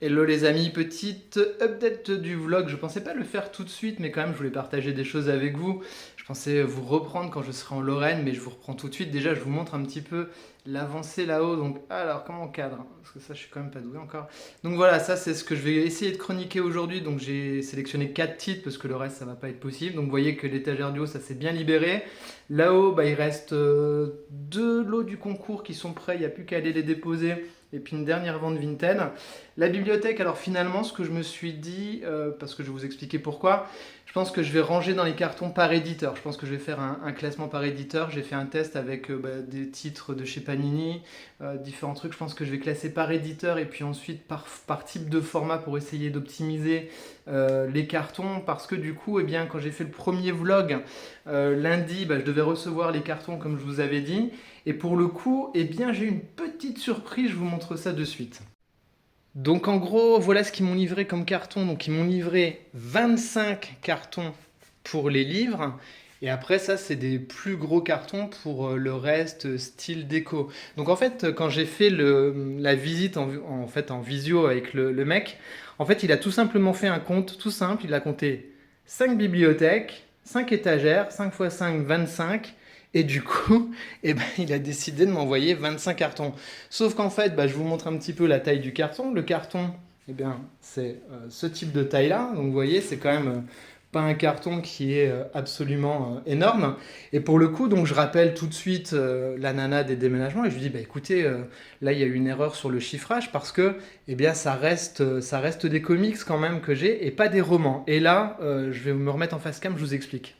Hello les amis, petite update du vlog. Je pensais pas le faire tout de suite, mais quand même je voulais partager des choses avec vous. Je pensais vous reprendre quand je serai en Lorraine, mais je vous reprends tout de suite. Déjà je vous montre un petit peu l'avancée là-haut. Donc alors comment on cadre, hein, parce que ça je suis quand même pas doué encore. Donc voilà, ça c'est ce que je vais essayer de chroniquer aujourd'hui. Donc j'ai sélectionné 4 titres parce que le reste ça va pas être possible. Donc vous voyez que l'étagère du haut ça s'est bien libéré. Là-haut bah, il reste deux lots du concours qui sont prêts, il n'y a plus qu'à aller les déposer. Et puis une dernière vente Vinted. La bibliothèque, alors finalement, ce que je me suis dit, parce que je vais vous expliquer pourquoi, je pense que je vais ranger dans les cartons par éditeur. Je pense que je vais faire un classement par éditeur. J'ai fait un test avec des titres de chez Panini, différents trucs. Je pense que je vais classer par éditeur et puis ensuite par type de format pour essayer d'optimiser les cartons. Parce que du coup, eh bien, quand j'ai fait le premier vlog, lundi, bah, je devais recevoir les cartons comme je vous avais dit. Et pour le coup, eh bien, j'ai une petite surprise, je vous montre ça de suite. Donc en gros, voilà ce qu'ils m'ont livré comme carton. Donc ils m'ont livré 25 cartons pour les livres. Et après ça, c'est des plus gros cartons pour le reste, style déco. Donc en fait, quand j'ai fait la visite en visio avec le mec, en fait, il a tout simplement fait un compte tout simple. Il a compté 5 bibliothèques, 5 étagères, 5 x 5, 25. Et du coup, eh ben, il a décidé de m'envoyer 25 cartons. Sauf qu'en fait, bah, je vous montre un petit peu la taille du carton. Le carton, eh bien, c'est ce type de taille-là. Donc vous voyez, c'est quand même pas un carton qui est absolument énorme. Et pour le coup, donc je rappelle tout de suite la nana des déménagements et je lui dis, bah écoutez, là il y a eu une erreur sur le chiffrage parce que, eh bien, ça reste des comics quand même que j'ai et pas des romans. Et là, je vais me remettre en face cam, je vous explique.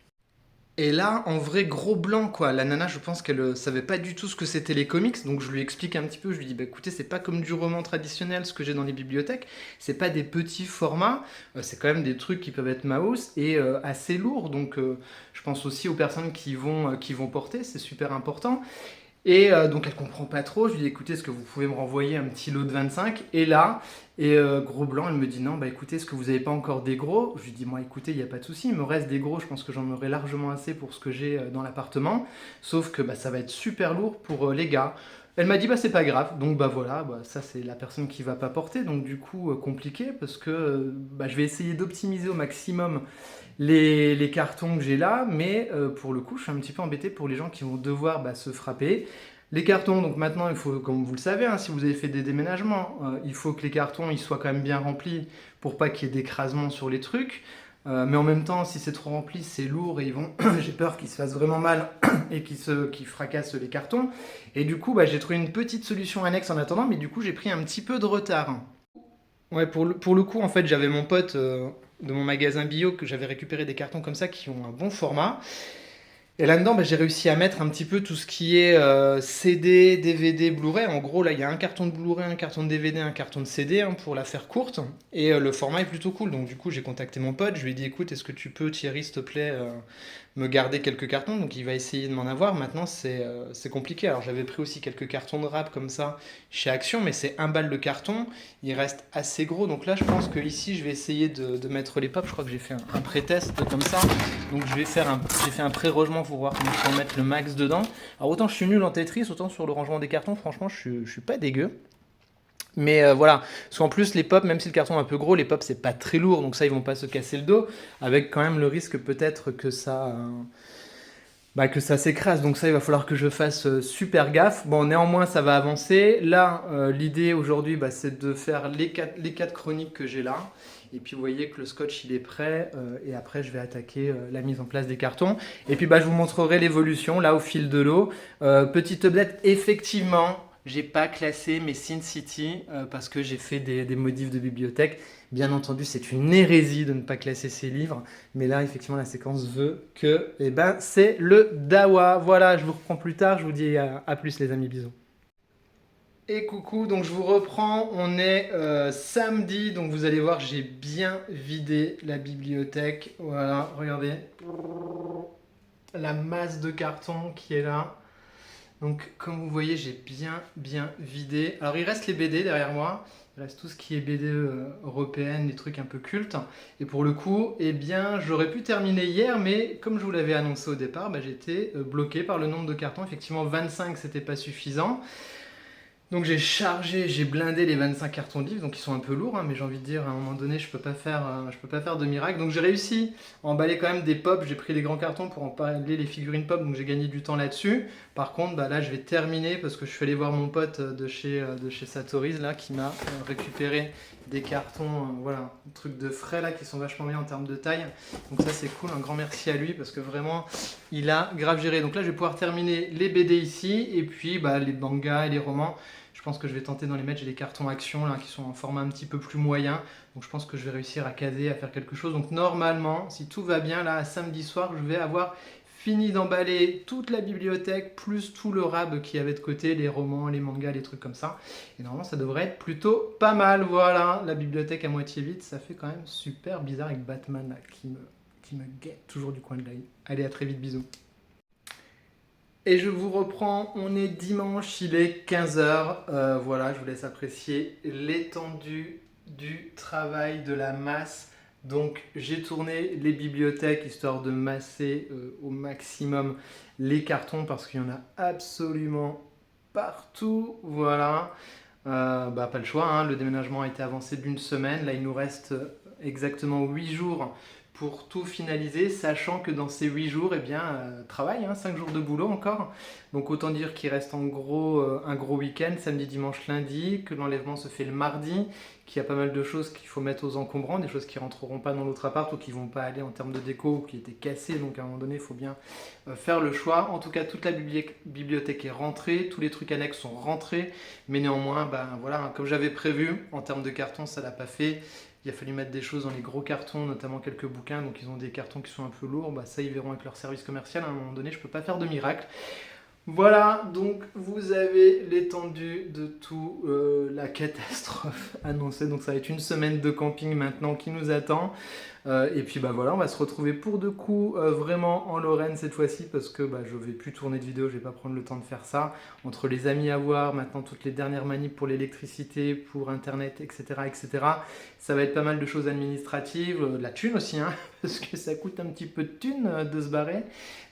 Et là, en vrai, gros blanc, quoi. La nana, je pense qu'elle savait pas du tout ce que c'était les comics, donc je lui explique un petit peu. Je lui dis, bah écoutez, c'est pas comme du roman traditionnel, ce que j'ai dans les bibliothèques. C'est pas des petits formats, c'est quand même des trucs qui peuvent être mouse et assez lourds. Donc, je pense aussi aux personnes qui vont porter, c'est super important. Et donc elle comprend pas trop. Je lui dis écoutez, est-ce que vous pouvez me renvoyer un petit lot de 25? Et là, gros blanc, elle me dit non, bah écoutez, est-ce que vous n'avez pas encore des gros? Je lui dis moi écoutez, il n'y a pas de souci, il me reste des gros, je pense que j'en aurai largement assez pour ce que j'ai dans l'appartement. Sauf que bah, ça va être super lourd pour les gars. Elle m'a dit bah c'est pas grave, donc bah voilà, bah, ça c'est la personne qui va pas porter, donc du coup compliqué parce que bah, je vais essayer d'optimiser au maximum les cartons que j'ai là, mais pour le coup, je suis un petit peu embêté pour les gens qui vont devoir bah, se frapper. Les cartons, donc maintenant, il faut, comme vous le savez, hein, si vous avez fait des déménagements, il faut que les cartons ils soient quand même bien remplis pour pas qu'il y ait d'écrasement sur les trucs. Mais en même temps, si c'est trop rempli, c'est lourd et j'ai peur qu'ils se fassent vraiment mal et qu'ils fracassent les cartons. Et du coup, bah, j'ai trouvé une petite solution annexe en attendant, mais du coup, j'ai pris un petit peu de retard. Ouais, pour le coup, en fait, j'avais mon pote de mon magasin bio que j'avais récupéré des cartons comme ça qui ont un bon format. Et là-dedans, bah, j'ai réussi à mettre un petit peu tout ce qui est CD, DVD, Blu-ray. En gros, là, il y a un carton de Blu-ray, un carton de DVD, un carton de CD hein, pour la faire courte. Et le format est plutôt cool. Donc, du coup, j'ai contacté mon pote. Je lui ai dit, écoute, est-ce que tu peux, Thierry, s'il te plaît, me garder quelques cartons? Donc, il va essayer de m'en avoir. Maintenant, c'est compliqué. Alors, j'avais pris aussi quelques cartons de rap comme ça chez Action, mais c'est un balle le carton. Il reste assez gros. Donc là, je pense que ici, je vais essayer de mettre les pops. Je crois que j'ai fait un pré-test comme ça. Donc, j'ai fait un pré-rangement pour voir comment je peux mettre le max dedans. Alors autant je suis nul en Tetris, autant sur le rangement des cartons, franchement, je suis pas dégueu. Mais voilà, parce qu'en plus les pops, même si le carton est un peu gros, les pops c'est pas très lourd, donc ça ils vont pas se casser le dos, avec quand même le risque peut-être que ça s'écrase. Donc ça il va falloir que je fasse super gaffe. Bon néanmoins ça va avancer. Là l'idée aujourd'hui bah, c'est de faire les quatre chroniques que j'ai là. Et puis vous voyez que le scotch il est prêt et après je vais attaquer la mise en place des cartons. Et puis bah, je vous montrerai l'évolution là au fil de l'eau. Petite update, effectivement j'ai pas classé mes Sin City parce que j'ai fait des modifs de bibliothèque. Bien entendu c'est une hérésie de ne pas classer ces livres. Mais là effectivement la séquence veut que eh ben, c'est le Dawa. Voilà, je vous reprends plus tard, je vous dis à plus les amis, bisous. Et coucou, donc je vous reprends, on est samedi, donc vous allez voir, j'ai bien vidé la bibliothèque. Voilà, regardez la masse de carton qui est là. Donc comme vous voyez, j'ai bien vidé. Alors il reste les BD derrière moi, il reste tout ce qui est BD européenne, les trucs un peu cultes. Et pour le coup, eh bien, j'aurais pu terminer hier, mais comme je vous l'avais annoncé au départ, bah, j'étais bloqué par le nombre de cartons. Effectivement, 25, c'était pas suffisant. Donc j'ai chargé, j'ai blindé les 25 cartons de livres, donc ils sont un peu lourds, hein, mais j'ai envie de dire, à un moment donné, je peux pas faire de miracle. Donc j'ai réussi à emballer quand même des pop, j'ai pris les grands cartons pour emballer les figurines pop, donc j'ai gagné du temps là-dessus. Par contre, bah, là je vais terminer parce que je suis allé voir mon pote de chez Satori's là, qui m'a récupéré des cartons, voilà, un truc de frais là, qui sont vachement bien en termes de taille. Donc ça c'est cool, un grand merci à lui parce que vraiment, il a grave géré. Donc là je vais pouvoir terminer les BD ici, et puis bah, les mangas et les romans. Je pense que je vais tenter d'en les mettre. J'ai des cartons action là qui sont en format un petit peu plus moyen. Donc je pense que je vais réussir à caser, à faire quelque chose. Donc normalement, si tout va bien, là, samedi soir, je vais avoir fini d'emballer toute la bibliothèque, plus tout le rab qu'il y avait de côté, les romans, les mangas, les trucs comme ça. Et normalement, ça devrait être plutôt pas mal. Voilà, la bibliothèque à moitié vide, ça fait quand même super bizarre avec Batman là, qui me guette toujours du coin de l'œil. Allez, à très vite, bisous. Et je vous reprends, on est dimanche, il est 15 heures. Voilà, je vous laisse apprécier l'étendue du travail, de la masse. Donc j'ai tourné les bibliothèques histoire de masser au maximum les cartons parce qu'il y en a absolument partout. Voilà. Bah, pas le choix, hein. Le déménagement a été avancé d'une semaine. Là, il nous reste exactement 8 jours pour tout finaliser, sachant que dans ces 8 jours, eh bien, travail, hein, 5 jours de boulot encore. Donc autant dire qu'il reste en gros un gros week-end, samedi, dimanche, lundi, que l'enlèvement se fait le mardi, qu'il y a pas mal de choses qu'il faut mettre aux encombrants, des choses qui rentreront pas dans l'autre appart ou qui vont pas aller en termes de déco ou qui étaient cassées, donc à un moment donné, il faut bien faire le choix. En tout cas, toute la bibliothèque est rentrée, tous les trucs annexes sont rentrés, mais néanmoins, ben, voilà, comme j'avais prévu, en termes de carton, ça l'a pas fait. Il a fallu mettre des choses dans les gros cartons, notamment quelques bouquins, donc ils ont des cartons qui sont un peu lourds, bah, ça ils verront avec leur service commercial, à un moment donné je peux pas faire de miracle. Voilà, donc vous avez l'étendue de tout la catastrophe annoncée, donc ça va être une semaine de camping maintenant qui nous attend. Et puis bah voilà, on va se retrouver pour de coups vraiment en Lorraine cette fois-ci parce que bah, je vais plus tourner de vidéo, je vais pas prendre le temps de faire ça. Entre les amis à voir, maintenant toutes les dernières manips pour l'électricité, pour internet, etc., etc. Ça va être pas mal de choses administratives, de la thune aussi, hein, parce que ça coûte un petit peu de thune de se barrer.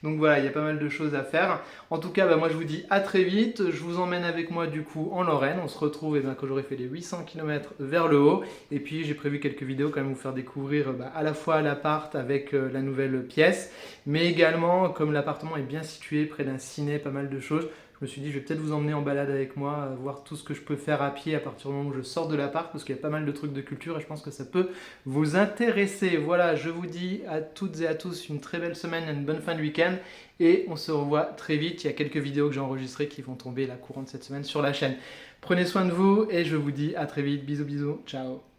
Donc voilà, il y a pas mal de choses à faire. En tout cas, bah, moi je vous dis à très vite. Je vous emmène avec moi du coup en Lorraine. On se retrouve quand j'aurai fait les 800 km vers le haut. Et puis j'ai prévu quelques vidéos quand même vous faire découvrir à la fois l'appart avec la nouvelle pièce, mais également comme l'appartement est bien situé près d'un ciné, pas mal de choses. Je me suis dit, je vais peut-être vous emmener en balade avec moi, voir tout ce que je peux faire à pied à partir du moment où je sors de l'appart, parce qu'il y a pas mal de trucs de culture et je pense que ça peut vous intéresser. Voilà, je vous dis à toutes et à tous une très belle semaine, une bonne fin de week-end et on se revoit très vite. Il y a quelques vidéos que j'ai enregistrées qui vont tomber la courante cette semaine sur la chaîne. Prenez soin de vous et je vous dis à très vite. Bisous, bisous. Ciao.